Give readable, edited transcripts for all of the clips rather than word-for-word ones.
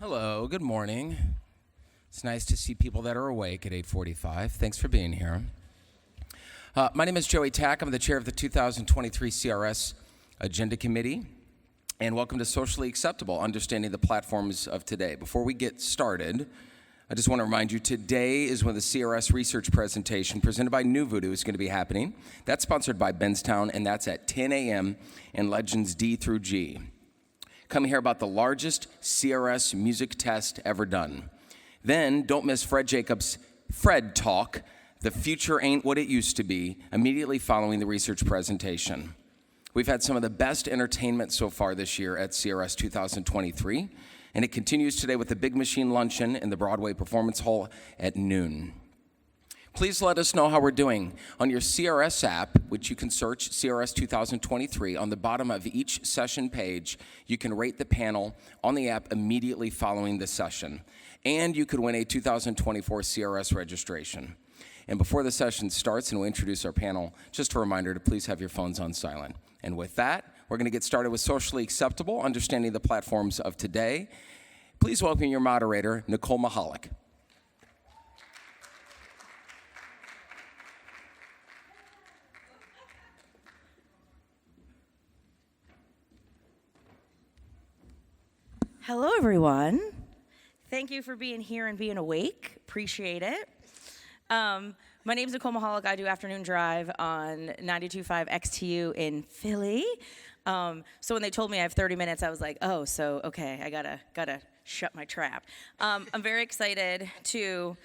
Hello, good morning. It's nice to see people that are awake at 8:45. Thanks for being here. My name is Joey Tack. I'm the chair of the 2023 CRS Agenda Committee. And welcome to Socially Acceptable, Understanding the Platforms of Today. Before we get started, I just want to remind you, today is when the CRS research presentation presented by New Voodoo is going to be happening. That's sponsored by Benstown, and that's at 10 a.m. in Legends D through G. Come hear about the largest CRS music test ever done. Then, don't miss Fred Jacobs' Fred Talk, The Future Ain't What It Used to Be, immediately following the research presentation. We've had some of the best entertainment so far this year at CRS 2023, and it continues today with the Big Machine Luncheon in the Broadway Performance Hall at noon. Please let us know how we're doing. On your CRS app, which you can search CRS 2023, on the bottom of each session page, you can rate the panel on the app immediately following the session. And you could win a 2024 CRS registration. And before the session starts and we introduce our panel, just a reminder to please have your phones on silent. And with that, we're going to get started with Socially Acceptable, Understanding the Platforms of Today. Please welcome your moderator, Nicole Mahalik. Hello, everyone. Thank you for being here and being awake. Appreciate it. My name is Nicole Mahalik. I do Afternoon Drive on 92.5 XTU in Philly. So when they told me I have 30 minutes, I was like, oh, so okay, I gotta shut my trap. I'm very excited to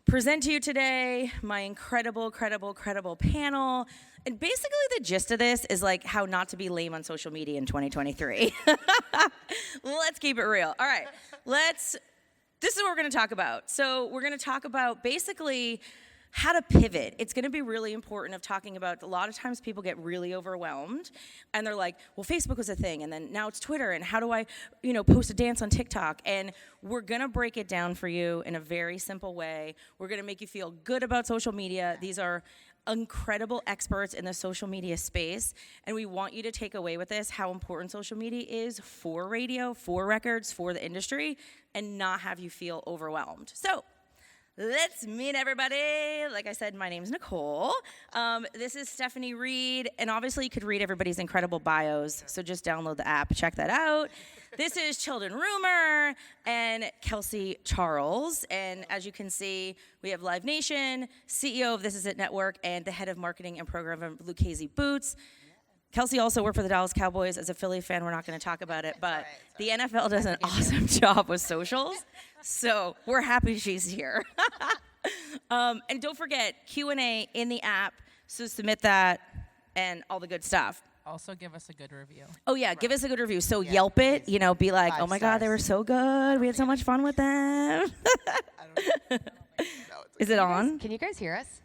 present to you today my incredible panel. And basically the gist of this is like how not to be lame on social media in 2023. Let's keep it real. All right, this is what we're gonna talk about. So we're gonna talk about basically how to pivot. It's gonna be really important of talking about, a lot of times people get really overwhelmed and they're like, well, Facebook was a thing and then now it's Twitter and how do I, post a dance on TikTok? And we're gonna break it down for you in a very simple way. We're gonna make you feel good about social media. These are incredible experts in the social media space, and we want you to take away with this how important social media is for radio, for records, for the industry, and not have you feel overwhelmed. So let's meet everybody. Like I said, my name's Nicole. This is Stephanie Reed, and obviously you could read everybody's incredible bios, so just download the app, check that out. This is Childen Rumer and Kelsey Charles, and as you can see, we have Live Nation, CEO of This Is It Network, and the head of marketing and program of Lucchese Boots. Kelsey also worked for the Dallas Cowboys. As a Philly fan, we're not going to talk about it, but the NFL does an awesome job with socials, so we're happy she's here. And don't forget, Q&A in the app, so submit that and all the good stuff. Also give us a good review. Oh, yeah, give us a good review. So Yelp it, be like, oh, my God, they were so good. We had so much fun with them. Is it on? Can you guys hear us?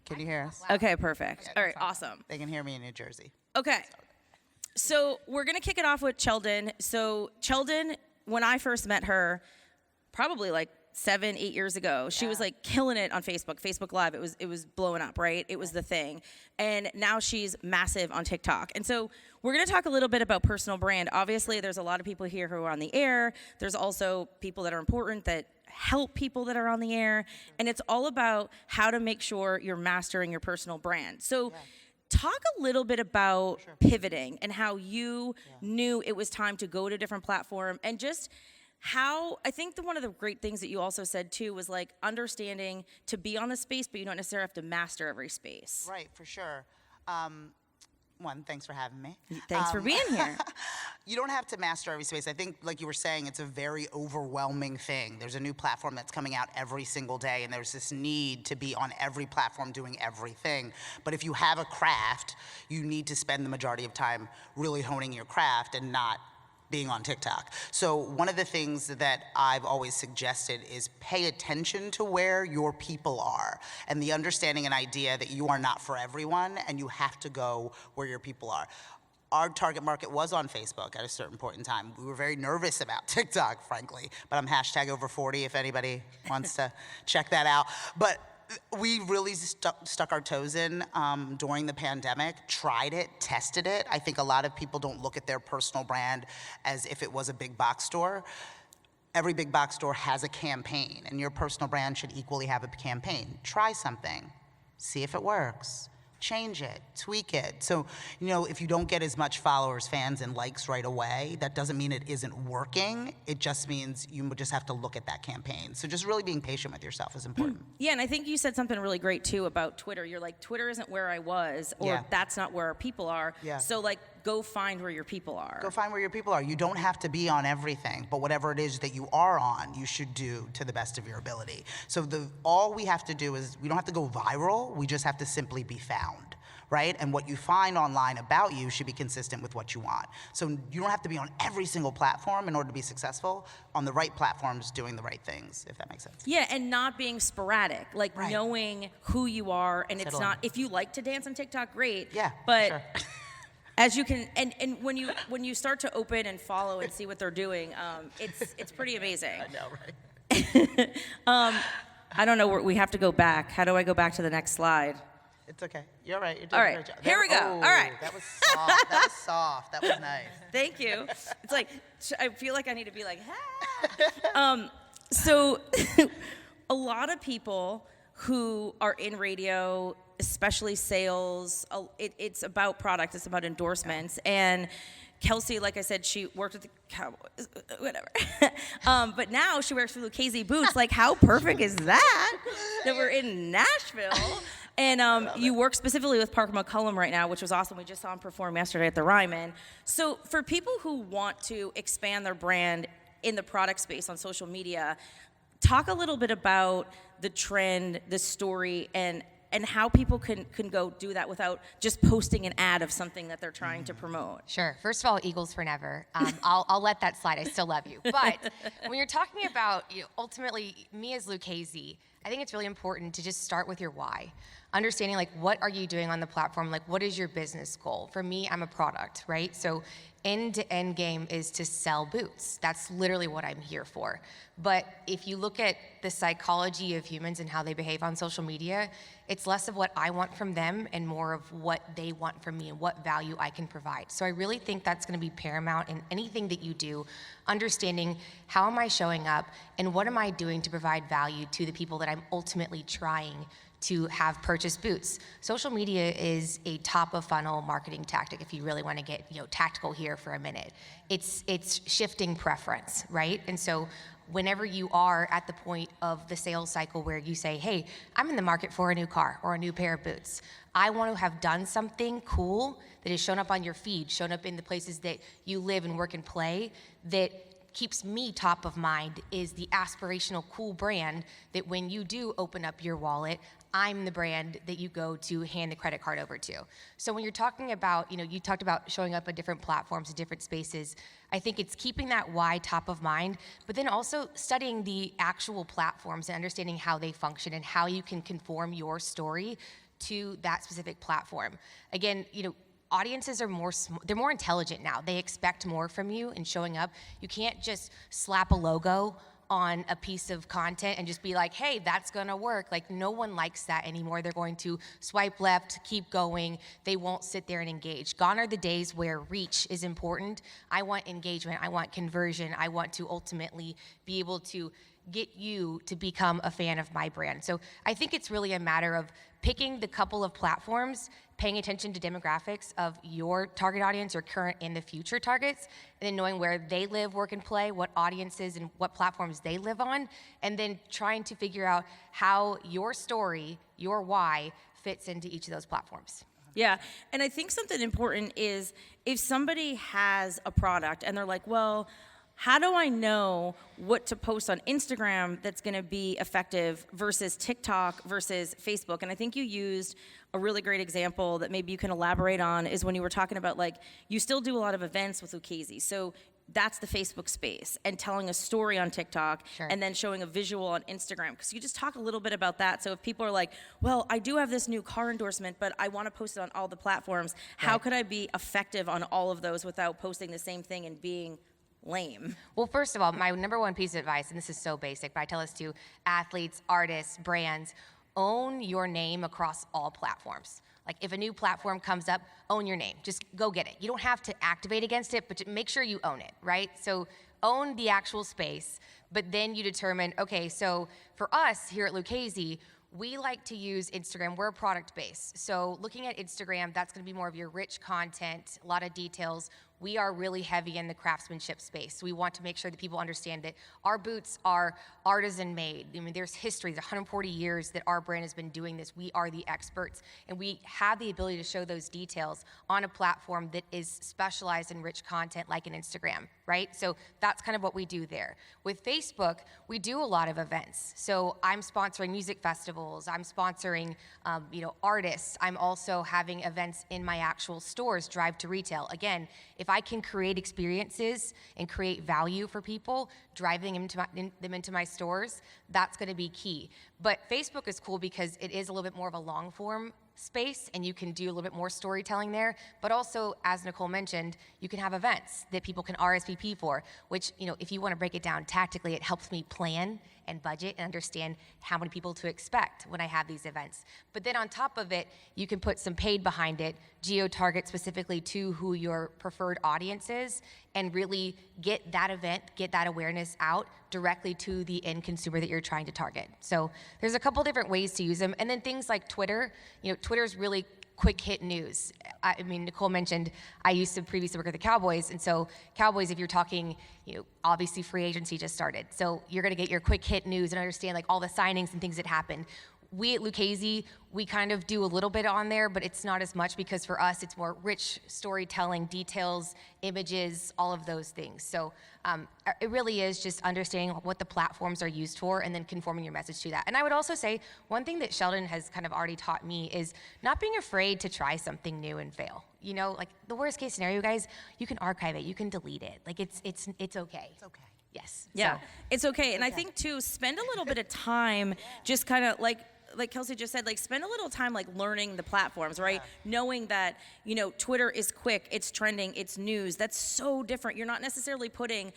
Can you hear us? Okay, perfect. All right, awesome. They can hear me in New Jersey. Okay, so we're going to kick it off with Childen. So Childen, when I first met her, probably like 7-8 years ago, she was like killing it on Facebook Live. It was blowing up, right? It was the thing. And now she's massive on TikTok. And so we're going to talk a little bit about personal brand. Obviously, there's a lot of people here who are on the air. There's also people that are important that help people that are on the air. And it's all about how to make sure you're mastering your personal brand. So talk a little bit about pivoting and how you knew it was time to go to a different platform, and just how, I think one of the great things that you also said too was like understanding to be on the space, but you don't necessarily have to master every space. Right, for sure. One, thanks for having me. Thanks for being here. You don't have to master every space. I think, like you were saying, it's a very overwhelming thing. There's a new platform that's coming out every single day, and there's this need to be on every platform doing everything. But if you have a craft, you need to spend the majority of time really honing your craft and not being on TikTok. So one of the things that I've always suggested is pay attention to where your people are, and the understanding and idea that you are not for everyone and you have to go where your people are. Our target market was on Facebook at a certain point in time. We were very nervous about TikTok, frankly, but I'm #over40 if anybody wants to check that out. But we really stuck our toes in during the pandemic, tried it, tested it. I think a lot of people don't look at their personal brand as if it was a big box store. every big box store has a campaign, and your personal brand should equally have a campaign. Try something, see if it works. Change it, tweak it. So, if you don't get as much followers, fans, and likes right away, that doesn't mean it isn't working. It just means you just have to look at that campaign. So just really being patient with yourself is important. Yeah, and I think you said something really great too about Twitter. You're like, Twitter isn't where I was, or Yeah. that's not where our people are. Yeah. So like, go find where your people are. Go find where your people are. You don't have to be on everything, but whatever it is that you are on, you should do to the best of your ability. So all we have to do is, we don't have to go viral, we just have to simply be found, right? And what you find online about you should be consistent with what you want. So you don't have to be on every single platform in order to be successful. On the right platforms, doing the right things, if that makes sense. Yeah, and not being sporadic, like Right. knowing who you are, and it's Settle not, in. if you like to dance on TikTok, great. Yeah, but sure. as you can, and when you start to open and follow and see what they're doing, it's pretty amazing. I know, right? I don't know where we have to go back. How do I go back to the next slide? It's okay. You're right. You're doing All a right, great job. here we go. Oh, All right. That was soft. That was soft. That was nice. Thank you. It's like, I feel like I need to be like, ah. So a lot of people who are in radio, especially sales, it's about product, it's about endorsements. And Kelsey, like I said, she worked with the Cowboys, whatever. But now she works for Lucchese Boots. Like, how perfect is that we're in Nashville? And you work specifically with Parker McCullum right now, which was awesome. We just saw him perform yesterday at the Ryman. So for people who want to expand their brand in the product space on social media, talk a little bit about the trend, the story, and how people can go do that without just posting an ad of something that they're trying to promote. Sure. First of all, Eagles for never. I'll let that slide. I still love you. But when you're talking about ultimately me as Lucchese, I think it's really important to just start with your why. Understanding like what are you doing on the platform? Like what is your business goal? For me, I'm a product, right? So end-to-end game is to sell boots. That's literally what I'm here for. But if you look at the psychology of humans and how they behave on social media, it's less of what I want from them and more of what they want from me and what value I can provide. So I really think that's going to be paramount in anything that you do, understanding how am I showing up and what am I doing to provide value to the people that I'm ultimately trying to have purchase boots. Social media is a top of funnel marketing tactic if you really want to get tactical here for a minute. It's shifting preference, right? And so whenever you are at the point of the sales cycle where you say, hey, I'm in the market for a new car or a new pair of boots. I want to have done something cool that has shown up on your feed, shown up in the places that you live and work and play, that keeps me top of mind is the aspirational cool brand that when you do open up your wallet, I'm the brand that you go to hand the credit card over to. So when you're talking about, you talked about showing up at different platforms and different spaces, I think it's keeping that why top of mind, but then also studying the actual platforms and understanding how they function and how you can conform your story to that specific platform. Again, audiences are they're more intelligent now. They expect more from you in showing up. You can't just slap a logo on a piece of content and just be like, hey, that's gonna work. Like, no one likes that anymore. They're going to swipe left, keep going. They won't sit there and engage. Gone are the days where reach is important. I want engagement, I want conversion. I want to ultimately be able to get you to become a fan of my brand. So I think it's really a matter of picking the couple of platforms, paying attention to demographics of your target audience or current and the future targets, and then knowing where they live, work, and play, what audiences and what platforms they live on, and then trying to figure out how your story, your why, fits into each of those platforms. Yeah, and I think something important is if somebody has a product and they're like, well, how do I know what to post on Instagram that's going to be effective versus TikTok versus Facebook? And I think you used a really great example that maybe you can elaborate on is when you were talking about, like, you still do a lot of events with Lucchese. So that's the Facebook space, and telling a story on TikTok, Sure. and then showing a visual on Instagram. Because you just talk a little bit about that. So if people are like, well, I do have this new car endorsement, but I want to post it on all the platforms, how could I be effective on all of those without posting the same thing and being lame? Well, first of all, my number one piece of advice, and this is so basic, but I tell this to athletes, artists, brands, own your name across all platforms. Like, if a new platform comes up, own your name. Just go get it. You don't have to activate against it, but make sure you own it, right? So own the actual space, but then you determine, okay, so for us here at Lucchese, we like to use Instagram. We're product based. So looking at Instagram, that's going to be more of your rich content, a lot of details. We are really heavy in the craftsmanship space. So we want to make sure that people understand that our boots are artisan made. I mean, there's history, there's 140 years that our brand has been doing this. We are the experts, and we have the ability to show those details on a platform that is specialized in rich content like an Instagram, right? So that's kind of what we do there. With Facebook, we do a lot of events. So I'm sponsoring music festivals. I'm sponsoring, artists. I'm also having events in my actual stores, drive to retail. Again, if I can create experiences and create value for people, driving them into my stores, that's going to be key. But Facebook is cool because it is a little bit more of a long form space, and you can do a little bit more storytelling there. But also, as Nicole mentioned, you can have events that people can RSVP for, which, if you want to break it down tactically, it helps me plan and budget and understand how many people to expect when I have these events. But then on top of it, you can put some paid behind it, geo-target specifically to who your preferred audience is, and really get that event, get that awareness out directly to the end consumer that you're trying to target. So there's a couple different ways to use them. And then things like Twitter, Twitter's really quick hit news. I mean, Nicole mentioned I used to previously work with the Cowboys, and so Cowboys, if you're talking, obviously free agency just started, so you're gonna get your quick hit news and understand like all the signings and things that happen. We at Lucchese, we kind of do a little bit on there, but it's not as much because for us, it's more rich storytelling, details, images, all of those things. So it really is just understanding what the platforms are used for and then conforming your message to that. And I would also say one thing that Sheldon has kind of already taught me is not being afraid to try something new and fail. Like the worst case scenario, guys, you can archive it, you can delete it. Like it's okay. It's okay. Yes. Yeah, So, it's okay. And I think too, spend a little bit of time just kind of like Kelsey just said, like spend a little time like learning the platforms, right? Knowing that, Twitter is quick, it's trending, it's news. That's so different. You're not necessarily putting,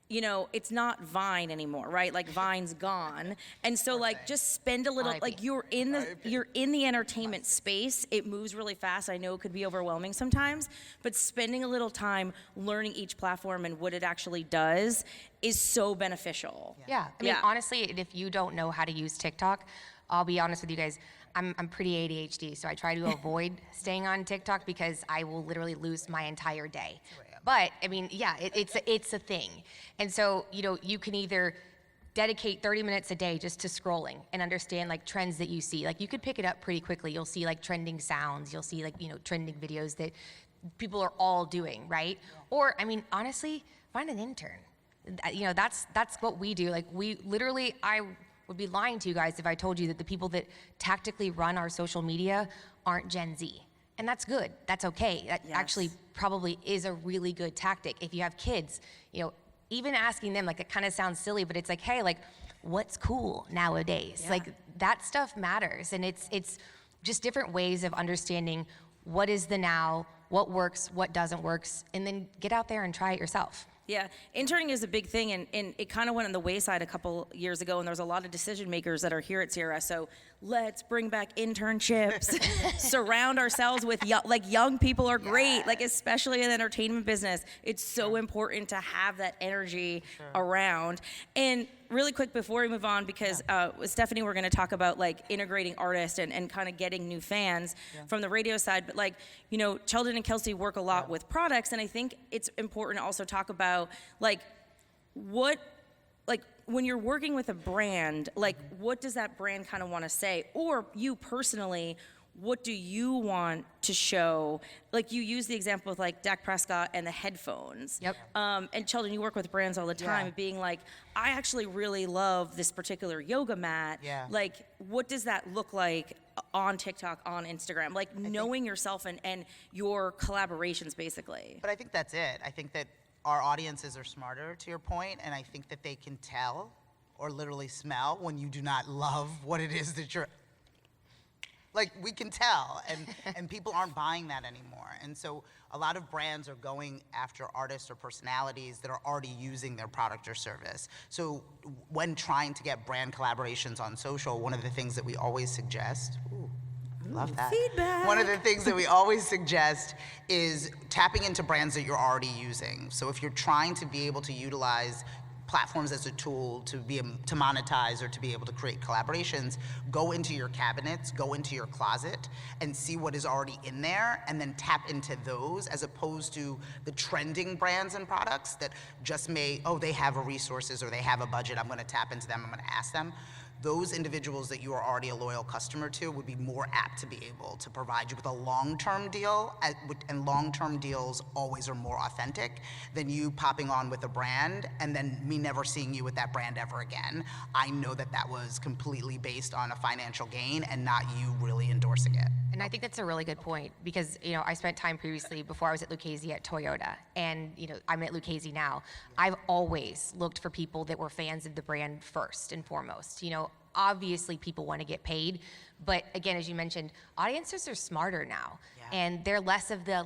it's not Vine anymore, right? Like Vine's gone. And so like just spend a little, RIP. like you're in the entertainment space. It moves really fast. I know it could be overwhelming sometimes, but spending a little time learning each platform and what it actually does is so beneficial. yeah. I mean, honestly, if you don't know how to use TikTok, I'll be honest with you guys, I'm pretty ADHD, so I try to avoid staying on TikTok because I will literally lose my entire day. But I mean, yeah, it's a thing. And so, you can either dedicate 30 minutes a day just to scrolling and understand like trends that you see. Like you could pick it up pretty quickly. You'll see like trending sounds, you'll see like, trending videos that people are all doing, right? Or, I mean, honestly, find an intern. That's what we do. Like we literally, I would be lying to you guys if I told you that the people that tactically run our social media aren't Gen Z. And that's good. That's okay. That actually probably is a really good tactic. If you have kids, even asking them, like it kind of sounds silly, but it's like, hey, like what's cool nowadays? Yeah. Like that stuff matters. And it's just different ways of understanding what is the now, what works, what doesn't work, and then get out there and try it yourself. Yeah, interning is a big thing, and it kind of went on the wayside a couple years ago, and there's a lot of decision makers that are here at CRS, so let's bring back internships, surround ourselves with young people are great, like especially in the entertainment business. It's so important to have that energy around. And really quick before we move on, because with Stephanie, we're gonna talk about like integrating artists and kind of getting new fans from the radio side, but like, Sheldon and Kelsey work a lot with products, and I think it's important to also talk about like when you're working with a brand, like what does that brand kind of want to say? Or you personally, what do you want to show? Like you use the example with like Dak Prescott and the headphones. Yep. And Sheldon, you work with brands all the time, being like, I actually really love this particular yoga mat. Yeah. Like, what does that look like on TikTok, on Instagram? Like knowing yourself and your collaborations, basically. But I think that's it. I think that our audiences are smarter, to your point, and I think that they can tell or literally smell when you do not love what it is that you're. Like, we can tell, and people aren't buying that anymore. And so a lot of brands are going after artists or personalities that are already using their product or service. So when trying to get brand collaborations on social, one of the things that we always suggest, Love that. Feedback. One of the things that we always suggest is tapping into brands that you're already using. So if you're trying to be able to utilize platforms as a tool to monetize or to be able to create collaborations, go into your cabinets, go into your closet, and see what is already in there, and then tap into those, as opposed to the trending brands and products that just they have resources or they have a budget, I'm gonna tap into them, I'm gonna ask them. Those individuals that you are already a loyal customer to would be more apt to be able to provide you with a long-term deal, and long-term deals always are more authentic than you popping on with a brand and then me never seeing you with that brand ever again. I know that that was completely based on a financial gain and not you really endorsing it. And I think that's a really good point because, I spent time previously before I was at Lucchese at Toyota, and, I'm at Lucchese now. I've always looked for people that were fans of the brand first and foremost. Obviously people want to get paid, but again, as you mentioned, audiences are smarter now, and they're less of the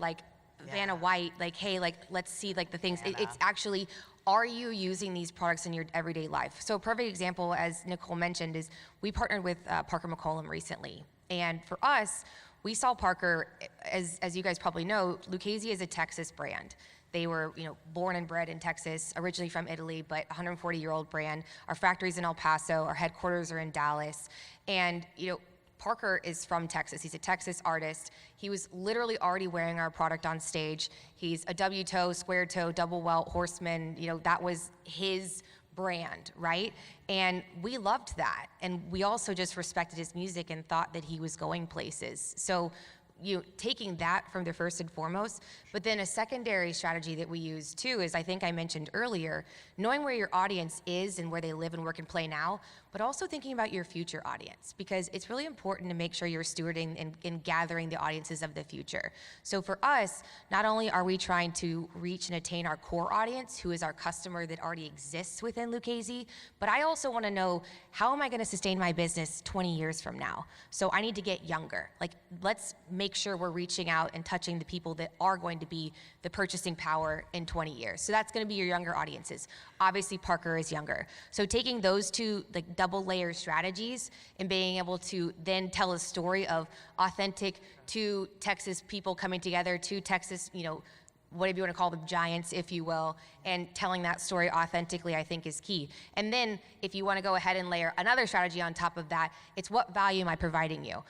Vanna White, hey, let's see the things. It's actually, are you using these products in your everyday life? So a perfect example, as Nicole mentioned, is we partnered with Parker McCollum recently. And for us, we saw Parker, as you guys probably know, Lucchese is a Texas brand. They were, born and bred in Texas, originally from Italy, but 140-year-old brand. Our factory's in El Paso, our headquarters are in Dallas. And, Parker is from Texas. He's a Texas artist. He was literally already wearing our product on stage. He's a W-toe, square toe, double welt, horseman. That was his brand, right? And we loved that. And we also just respected his music and thought that he was going places. So, taking that from the first and foremost, but then a secondary strategy that we use too is, I think I mentioned earlier, knowing where your audience is and where they live and work and play now, but also thinking about your future audience, because it's really important to make sure you're stewarding and gathering the audiences of the future. So for us, not only are we trying to reach and attain our core audience, who is our customer that already exists within Lucchese, but I also want to know, how am I going to sustain my business 20 years from now? So I need to get younger. Let's make sure we're reaching out and touching the people that are going to be the purchasing power in 20 years. So that's going to be your younger audiences. Obviously, Parker is younger. So taking those two double layer strategies and being able to then tell a story of authentic two Texas people coming together, two Texas, whatever you want to call them, giants, if you will, and telling that story authentically, I think is key. And then if you want to go ahead and layer another strategy on top of that, it's what value am I providing you?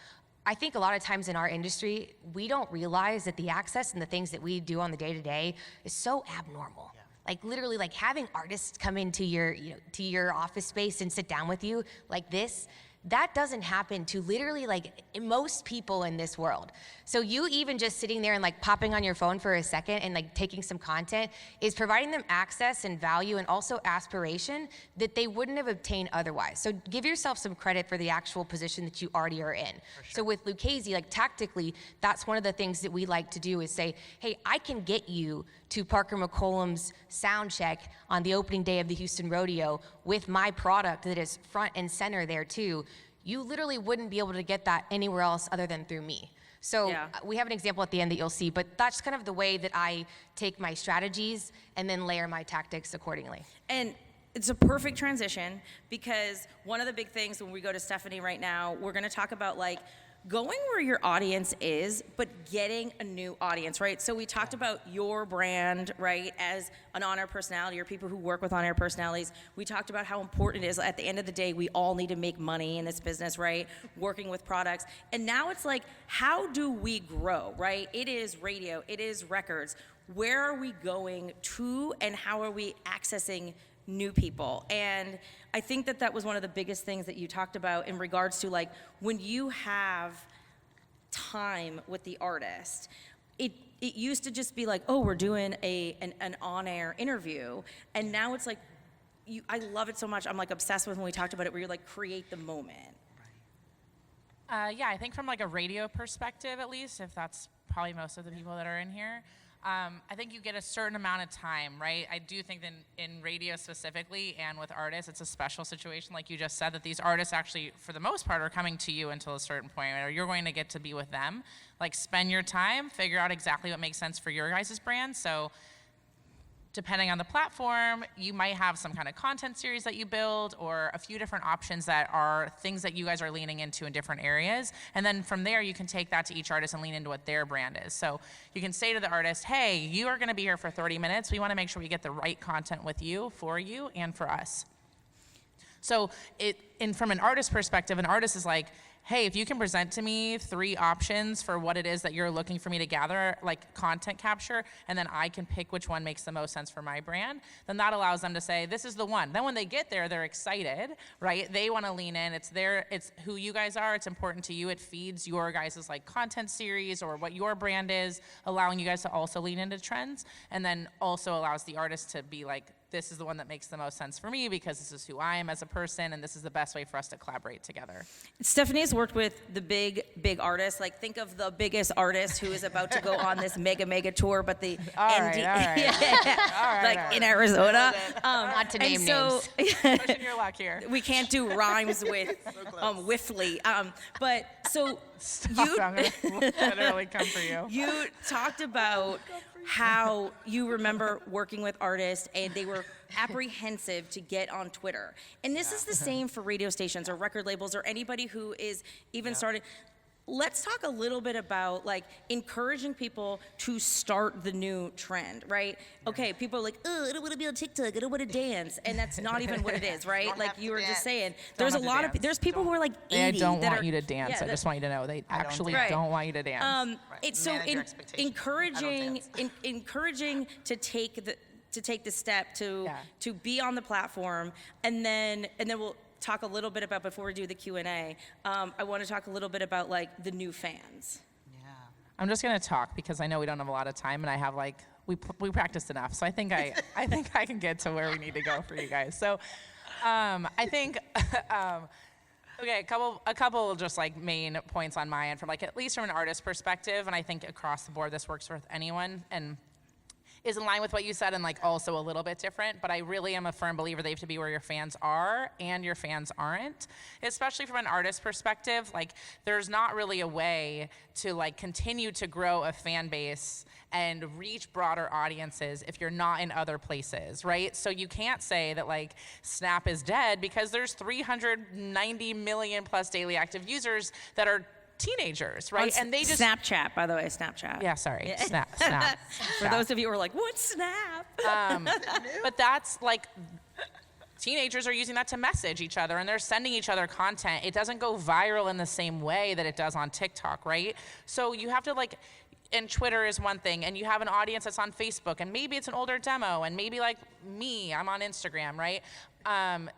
I think a lot of times in our industry, we don't realize that the access and the things that we do on the day-to-day is so abnormal. Literally, having artists come into your, to your office space and sit down with you like this, that doesn't happen to literally most people in this world. So you even just sitting there and popping on your phone for a second and taking some content is providing them access and value and also aspiration that they wouldn't have obtained otherwise. So give yourself some credit for the actual position that you already are in. So with Lucchese, tactically, that's one of the things that we like to do is say, hey, I can get you to Parker McCollum's sound check on the opening day of the Houston Rodeo with my product that is front and center there too. You literally wouldn't be able to get that anywhere else other than through me. So we have an example at the end that you'll see, but that's kind of the way that I take my strategies and then layer my tactics accordingly. And it's a perfect transition, because one of the big things when we go to Stephanie right now, we're going to talk about going where your audience is, but getting a new audience, right? So we talked about your brand, right, as an on-air personality or people who work with on-air personalities. We talked about how important it is. At the end of the day, we all need to make money in this business, right? Working with products. And now it's how do we grow, right? It is radio, it is records. Where are we going to, and how are we accessing new people? And I think that was one of the biggest things that you talked about in regards to when you have time with the artist. It used to just be oh, we're doing an on-air interview, and now it's I love it so much. I'm obsessed with when we talked about it, where you're create the moment. Yeah, I think from a radio perspective, at least, if that's probably most of the people that are in here, I think you get a certain amount of time, right? I do think that in radio specifically and with artists, it's a special situation, like you just said, that these artists actually, for the most part, are coming to you until a certain point, or you're going to get to be with them. Spend your time, figure out exactly what makes sense for your guys' brand. So depending on the platform, you might have some kind of content series that you build or a few different options that are things that you guys are leaning into in different areas. And then from there, you can take that to each artist and lean into what their brand is. So you can say to the artist, hey, you are gonna be here for 30 minutes. We wanna make sure we get the right content with you, and for us. So from an artist perspective, an artist is like, hey, if you can present to me 3 options for what it is that you're looking for me to gather, like content capture, and then I can pick which one makes the most sense for my brand, then that allows them to say, this is the one. Then when they get there, they're excited, right? They want to lean in. It's who you guys are. It's important to you. It feeds your guys' like content series or what your brand is, allowing you guys to also lean into trends, and then also allows the artist to be like, this is the one that makes the most sense for me because this is who I am as a person, and this is the best way for us to collaborate together. Stephanie's worked with the big artists. Like, think of the biggest artist who is about to go on this mega tour, but the in Arizona. Not to name so, names. Pushing your luck here. We can't do rhymes with Whiffly. But so I'm gonna literally come for you. you talked about how you remember working with artists and they were apprehensive to get on Twitter. And this is the same for radio stations or record labels or anybody who is even starting. Let's talk a little bit about like encouraging people to start the new trend, right? Okay, people are like, oh, I don't want to be on TikTok, I don't want to dance, and that's not even what it is, right? Don't Like have you to were just dance. saying, Don't there's a have to lot of dance. there's people who are like 80 They don't that want are, you to dance. yeah, I just want you to know they actually Right. don't want you to dance. It's so Manage your expectations. encouraging, I don't encouraging to take the step to be on the platform, and then we'll talk a little bit about, before we do the Q&A. I want to talk a little bit about like the new fans. I'm just gonna talk because I know we don't have a lot of time, and I have like we practiced enough, so I think I can get to where we need to go for you guys. So, I think. Okay, a couple just like main points on my end from like at least from an artist perspective, and I think across the board this works with anyone and is in line with what you said and like also a little bit different, but I really am a firm believer they have to be where your fans are and your fans aren't. Especially from an artist perspective, like there's not really a way to like continue to grow a fan base and reach broader audiences if you're not in other places, right? So you can't say that like Snap is dead because there's 390 million plus daily active users that are teenagers, right? On And they just Snapchat, by the way, Snapchat. yeah, sorry, Snap. For those of you who are like, what's Snap? But that's like teenagers are using that to message each other and they're sending each other content. It doesn't go viral in the same way that it does on TikTok, right? So you have to like, and Twitter is one thing, and you have an audience that's on Facebook, and maybe it's an older demo, and maybe like me, I'm on Instagram, right?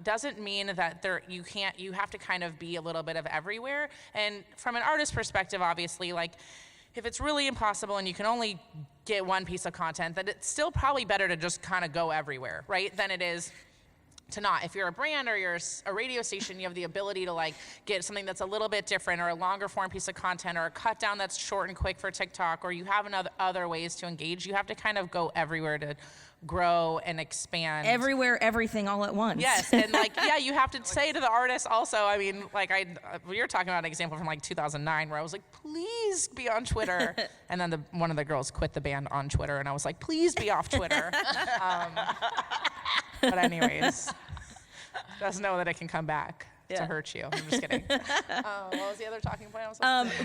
Doesn't mean that you have to kind of be a little bit of everywhere. And from an artist perspective, obviously, like if it's really impossible and you can only get one piece of content, then it's still probably better to just kind of go everywhere, right? Than it is to not. If you're a brand or you're a radio station, you have the ability to like get something that's a little bit different or a longer form piece of content or a cut down that's short and quick for TikTok, or you have other ways to engage. You have to kind of go everywhere to grow and expand. Everywhere, everything, all at once. Yes, and like, yeah, you have to say to the artist also, I mean, like we were talking about an example from like 2009 where I was like, please be on Twitter. And then one of the girls quit the band on Twitter and I was like, please be off Twitter. But anyways, just know that it can come back to hurt you. I'm just kidding. What was the other talking point I was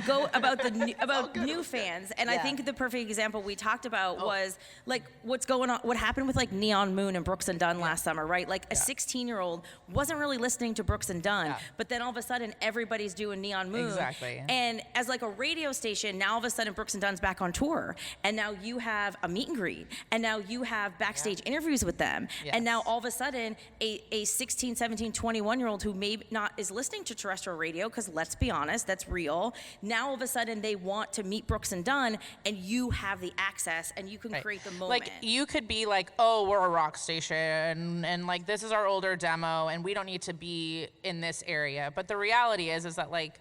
Go about about new fans, and I think the perfect example we talked about was like what's going on, what happened with like Neon Moon and Brooks and Dunn last summer, right? Like a 16-year-old wasn't really listening to Brooks and Dunn, but then all of a sudden everybody's doing Neon Moon. Exactly. And as like a radio station, now all of a sudden Brooks and Dunn's back on tour, and now you have a meet and greet, and now you have backstage interviews with them, and now all of a sudden a 16, 17, 21-year-old who maybe not is listening to terrestrial radio, because let's be honest, that's real. Now all of a sudden they want to meet Brooks and Dunn, and you have the access, and you can create the moment. Like you could be like, oh, we're a rock station, and like this is our older demo, and we don't need to be in this area. But the reality is that like,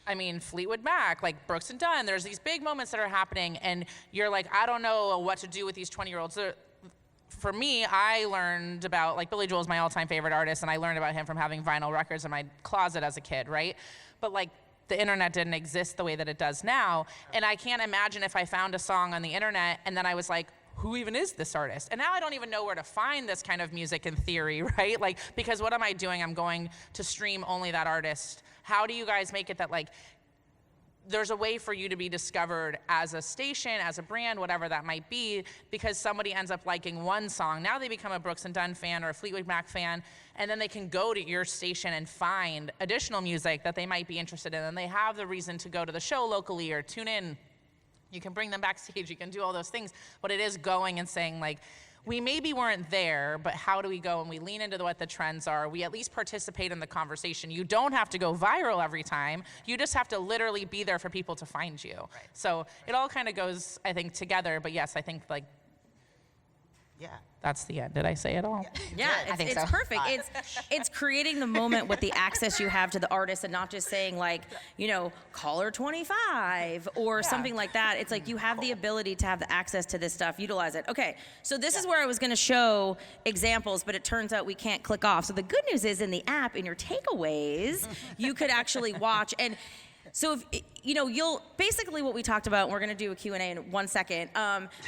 I mean, Fleetwood Mac, like Brooks and Dunn, there's these big moments that are happening, and you're like, I don't know what to do with these 20-year-olds. For me, I learned about, like, Billy Joel is my all-time favorite artist, and I learned about him from having vinyl records in my closet as a kid, right? But, like, the internet didn't exist the way that it does now, and I can't imagine if I found a song on the internet and then I was like, who even is this artist? And now I don't even know where to find this kind of music in theory, right? Like, because what am I doing? I'm going to stream only that artist. How do you guys make it that, like, there's a way for you to be discovered as a station, as a brand, whatever that might be, because somebody ends up liking one song. Now they become a Brooks and Dunn fan or a Fleetwood Mac fan, and then they can go to your station and find additional music that they might be interested in, and they have the reason to go to the show locally or tune in. You can bring them backstage, you can do all those things, but it is going and saying, like, we maybe weren't there, but how do we go and we lean into what the trends are? We at least participate in the conversation. You don't have to go viral every time. You just have to literally be there for people to find you. Right. So it all kind of goes, I think, together. But yes, I think, like, Yeah. that's the end. Did I say it all? Yeah, I think it's so. perfect. It's creating the moment with the access you have to the artist and not just saying, like, you know, caller 25 or something like that. It's like you have the ability to have the access to this stuff, utilize it. Okay, so this is where I was going to show examples, but it turns out we can't click off. So the good news is in the app, in your takeaways, you could actually watch. And so if, you know, you'll basically what we talked about, and we're going to do a Q&A in 1 second,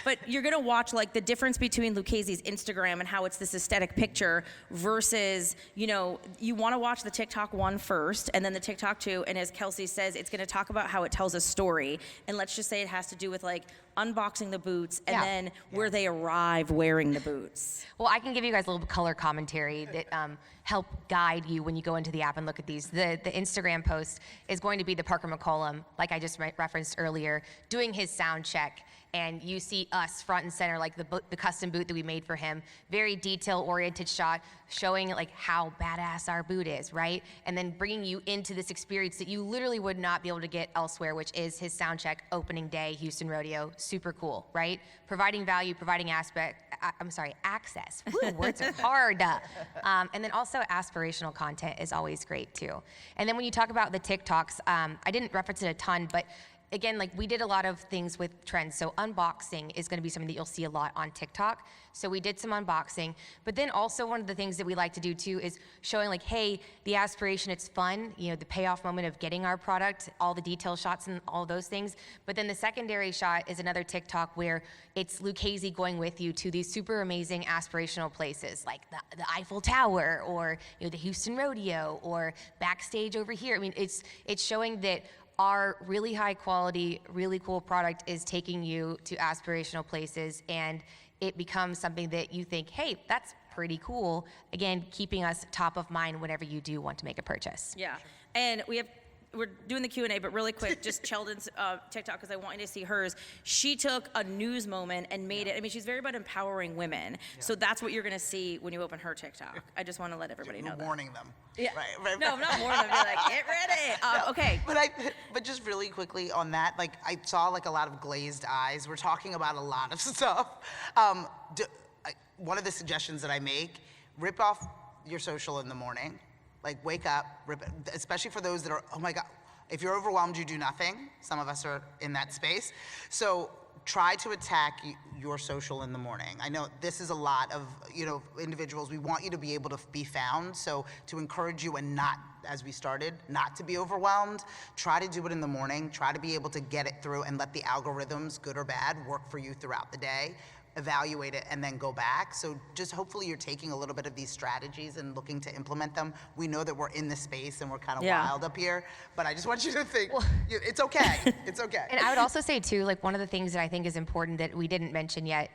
but you're going to watch, like, the difference between Lucchese's Instagram and how it's this aesthetic picture versus, you know, you want to watch the TikTok one first and then the TikTok two, and as Kelsey says, it's going to talk about how it tells a story, and let's just say it has to do with, like, unboxing the boots and then where they arrive wearing the boots. Well, I can give you guys a little color commentary that help guide you when you go into the app and look at these. The Instagram post is going to be the Parker McCollum, like I just referenced earlier, doing his sound check. And you see us front and center, like the custom boot that we made for him. Very detail-oriented shot, showing, like, how badass our boot is, right? And then bringing you into this experience that you literally would not be able to get elsewhere, which is his sound check opening day, Houston Rodeo. Super cool, right? Providing value, providing access. Woo, words are hard. And then also aspirational content is always great too. And then when you talk about the TikToks, I didn't reference it a ton, but again, like, we did a lot of things with trends. So unboxing is going to be something that you'll see a lot on TikTok. So we did some unboxing, but then also one of the things that we like to do too is showing, like, hey, the aspiration, it's fun, you know, the payoff moment of getting our product, all the detail shots and all those things. But then the secondary shot is another TikTok where it's Lucchese going with you to these super amazing aspirational places like the Eiffel Tower, or, you know, the Houston Rodeo, or backstage over here. I mean, it's showing that our really high quality, really cool product is taking you to aspirational places, and it becomes something that you think, hey, that's pretty cool. Again, keeping us top of mind whenever you do want to make a purchase. Yeah, and we're doing the Q&A, but really quick, just Sheldon's TikTok, because I want you to see hers. She took a news moment and made it. I mean, she's very about empowering women. So that's what you're going to see when you open her TikTok. I just want to let everybody know that. Warning them. Yeah. Right. No, I'm not warning them. Be like, get ready. Okay. But just really quickly on that, like, I saw, like, a lot of glazed eyes. We're talking about a lot of stuff. One of the suggestions that I make, rip off your social in the morning. Like, wake up, rip it, especially for those that are, oh my God, if you're overwhelmed, you do nothing. Some of us are in that space. So try to attack your social in the morning. I know this is a lot of, you know, individuals. We want you to be able to be found. So to encourage you and not, as we started, not to be overwhelmed, try to do it in the morning. Try to be able to get it through and let the algorithms, good or bad, work for you throughout the day. Evaluate it and then go back. So just hopefully you're taking a little bit of these strategies and looking to implement them. We know that we're in the space and we're kind of wild up here, but I just want you to think, it's okay. It's okay. And I would also say too, like, one of the things that I think is important that we didn't mention yet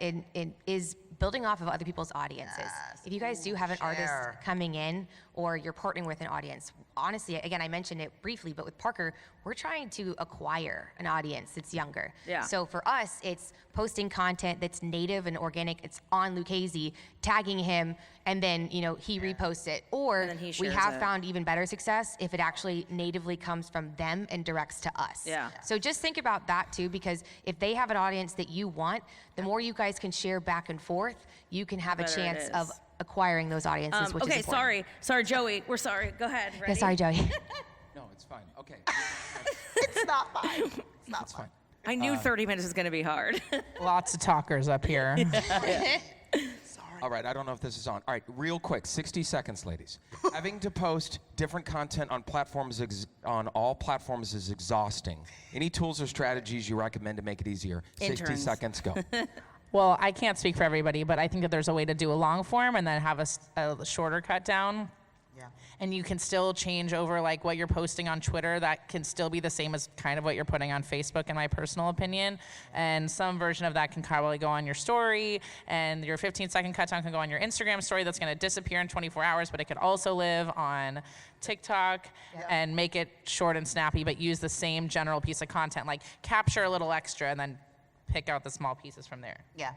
is building off of other people's audiences. Yes. If you guys do have an artist Share. coming in, or you're partnering with an audience, honestly, again, I mentioned it briefly, but with Parker, we're trying to acquire an audience that's younger. Yeah. So for us, it's posting content that's native and organic. It's on Lucchese, tagging him, and then, you know, he reposts it. Or And then he we shares have it. found even better success if it actually natively comes from them and directs to us. Yeah. So just think about that too, because if they have an audience that you want, the more you guys can share back and forth, you can have a better it chance is. of acquiring those audiences, which Okay, is important. sorry, Joey. We're sorry. Go ahead. Ready? Yeah, sorry, Joey. No, it's fine. Okay. It's not fine. It's not It's fine. fine. I knew 30 minutes was going to be hard. Lots of talkers up here. All right, I don't know if this is on. All right, real quick, 60 seconds, ladies. Having to post different content on platforms on all platforms is exhausting. Any tools or strategies you recommend to make it easier? 60 Interns. seconds, go. Well, I can't speak for everybody, but I think that there's a way to do a long form and then have a shorter cut down. Yeah. And you can still change over like what you're posting on Twitter. That can still be the same as kind of what you're putting on Facebook, in my personal opinion. And some version of that can probably go on your story, and your 15-second cut down can go on your Instagram story that's going to disappear in 24 hours, but it could also live on TikTok and make it short and snappy, but use the same general piece of content. Like capture a little extra and then pick out the small pieces from there. Yeah.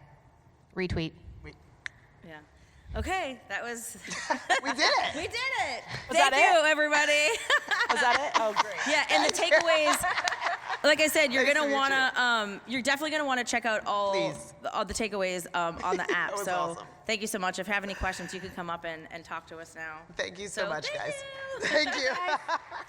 Retweet. Yeah. Okay, that was. We did it. We did it. Was Thank that you, it? everybody. Was that it? Oh, great. Yeah, and the takeaways. Like I said, you're Nice to gonna meet wanna. You're definitely gonna wanna check out all Please. the takeaways on the app. was So awesome. thank you so much. If you have any questions, you can come up and talk to us now. Thank you so much, thank guys. you. Thank you.